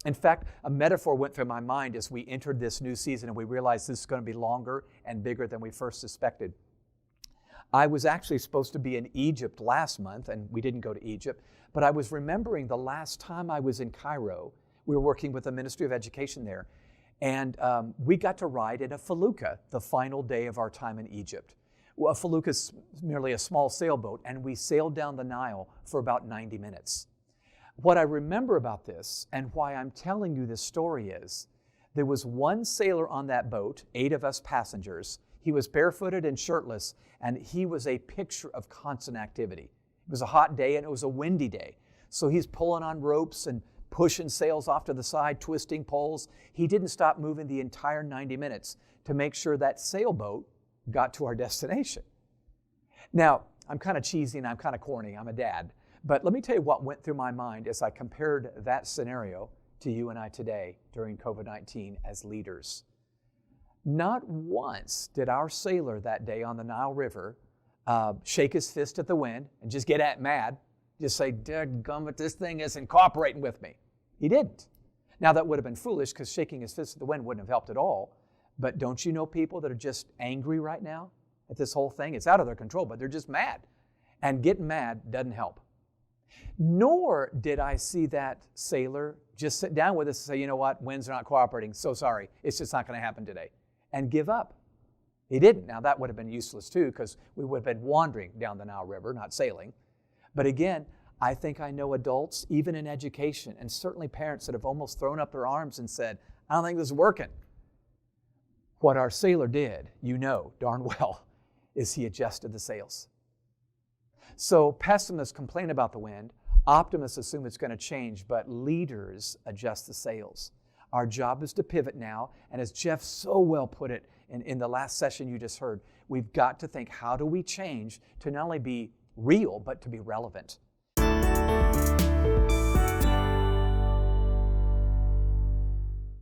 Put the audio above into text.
In fact, a metaphor went through my mind as we entered this new season and we realized this is going to be longer and bigger than we first suspected. I was actually supposed to be in Egypt last month, and we didn't go to Egypt, but I was remembering the last time I was in Cairo. We were working with the Ministry of Education there, and we got to ride in a felucca the final day of our time in Egypt. Well, a felucca is merely a small sailboat, and we sailed down the Nile for about 90 minutes. What I remember about this and why I'm telling you this story is there was one sailor on that boat, 8 of us passengers. He was barefooted and shirtless, and he was a picture of constant activity. It was a hot day and it was a windy day. So he's pulling on ropes and pushing sails off to the side, twisting poles. He didn't stop moving the entire 90 minutes to make sure that sailboat got to our destination. Now, I'm kind of cheesy and I'm kind of corny. I'm a dad. But let me tell you what went through my mind as I compared that scenario to you and I today during COVID-19 as leaders. Not once did our sailor that day on the Nile River shake his fist at the wind and just get mad, just say, "Dadgummit, this thing isn't cooperating with me." He didn't. Now, that would have been foolish because shaking his fist at the wind wouldn't have helped at all. But don't you know people that are just angry right now at this whole thing? It's out of their control, but they're just mad. And getting mad doesn't help. Nor did I see that sailor just sit down with us and say, "You know what, winds are not cooperating, so sorry, it's just not going to happen today," and give up. He didn't. Now, that would have been useless too, because we would have been wandering down the Nile River, not sailing. But again, I think I know adults, even in education, and certainly parents that have almost thrown up their arms and said, "I don't think this is working." What our sailor did, you know darn well, is he adjusted the sails. So pessimists complain about the wind, optimists assume it's going to change, but leaders adjust the sails. Our job is to pivot now, and as Jeff so well put it in the last session you just heard, we've got to think, how do we change to not only be real, but to be relevant?